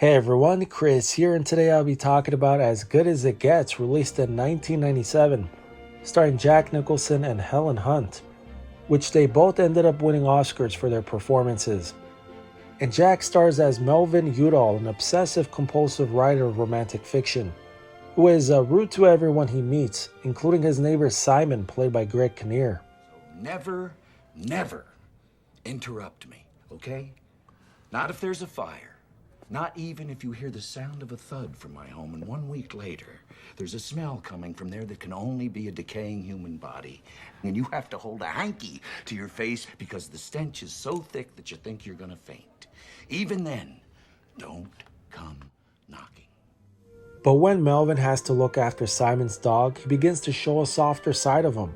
Hey everyone, Chris here, and today I'll be talking about As Good as It Gets, released in 1997, starring Jack Nicholson and Helen Hunt, which they both ended up winning Oscars for their performances. And Jack stars as Melvin Udall, an obsessive-compulsive writer of romantic fiction, who is rude to everyone he meets, including his neighbor Simon, played by Kinnear. Never interrupt me, okay? Not if there's a fire. Not even if you hear the sound of a thud from my home, and 1 week later, there's a smell coming from there that can only be a decaying human body. And you have to hold a hanky to your face because the stench is so thick that you think you're gonna faint. Even then, don't come knocking. But when Melvin has to look after Simon's dog, he begins to show a softer side of him,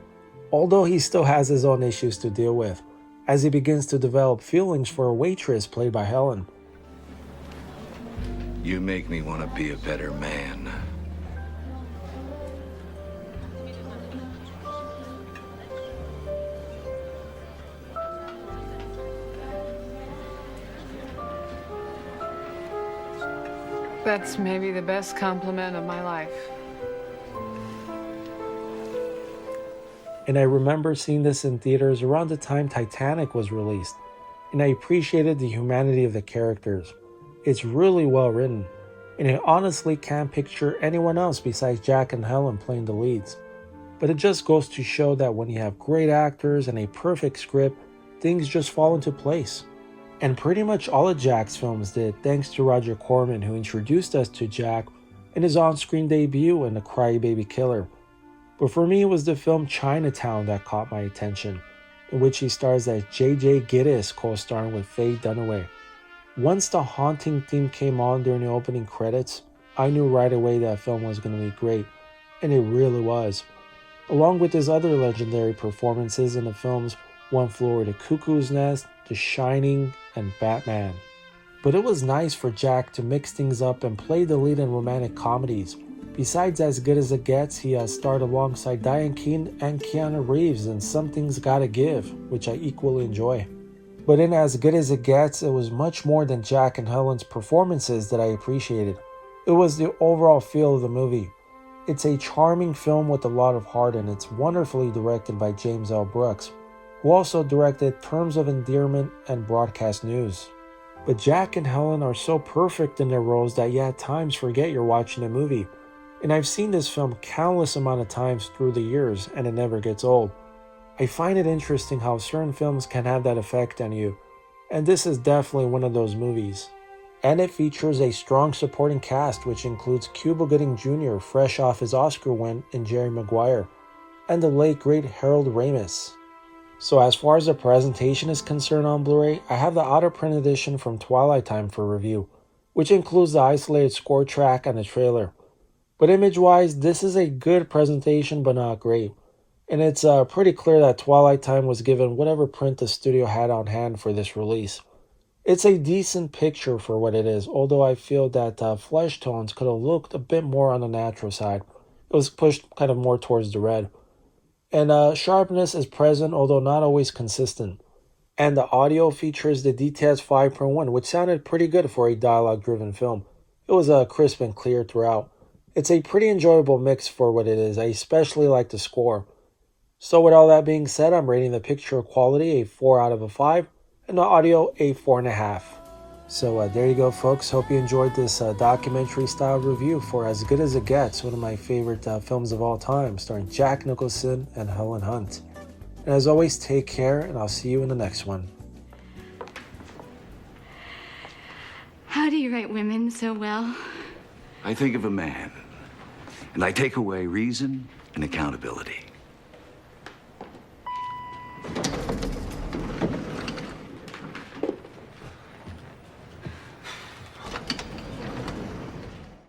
although he still has his own issues to deal with, as he begins to develop feelings for a waitress played by Helen. You make me want to be a better man. That's maybe the best compliment of my life. And I remember seeing this in theaters around the time Titanic was released, and I appreciated the humanity of the characters. It's really well written, and I honestly can't picture anyone else besides Jack and Helen playing the leads. But it just goes to show that when you have great actors and a perfect script, things just fall into place. And pretty much all of Jack's films did, thanks to Roger Corman, who introduced us to Jack in his on-screen debut in The Crybaby Killer. But for me, it was the film Chinatown that caught my attention, in which he stars as J.J. Gittes, co-starring with Faye Dunaway. Once the haunting theme came on during the opening credits, I knew right away that film was going to be great, and it really was. Along with his other legendary performances in the films One Flew Over the Cuckoo's Nest, The Shining, and Batman. But it was nice for Jack to mix things up and play the lead in romantic comedies. Besides As Good as It Gets, he has starred alongside Diane Keaton and Keanu Reeves in Something's Gotta Give, which I equally enjoy. But in As Good as It Gets, it was much more than Jack and Helen's performances that I appreciated. It was the overall feel of the movie. It's a charming film with a lot of heart, and it's wonderfully directed by James L. Brooks, who also directed Terms of Endearment and Broadcast News. But Jack and Helen are so perfect in their roles that you at times forget you're watching a movie. And I've seen this film countless amount of times through the years, and it never gets old. I find it interesting how certain films can have that effect on you, and this is definitely one of those movies. And it features a strong supporting cast, which includes Cuba Gooding Jr., fresh off his Oscar win in Jerry Maguire, and the late great Harold Ramis. So as far as the presentation is concerned on Blu-ray, I have the outer print edition from Twilight Time for review, which includes the isolated score track and the trailer. But image-wise, this is a good presentation but not great. And it's pretty clear that Twilight Time was given whatever print the studio had on hand for this release. It's a decent picture for what it is, although I feel that flesh tones could have looked a bit more on the natural side. It was pushed kind of more towards the red. And sharpness is present, although not always consistent. And the audio features the DTS 5.1, which sounded pretty good for a dialogue-driven film. It was crisp and clear throughout. It's a pretty enjoyable mix for what it is. I especially like the score. So with all that being said, I'm rating the picture quality a 4 out of 5 and the audio a 4.5. So there you go, folks. Hope you enjoyed this documentary style review for As Good as It Gets, one of my favorite films of all time, starring Jack Nicholson and Helen Hunt. And as always, take care, and I'll see you in the next one. How do you write women so well? I think of a man, and I take away reason and accountability.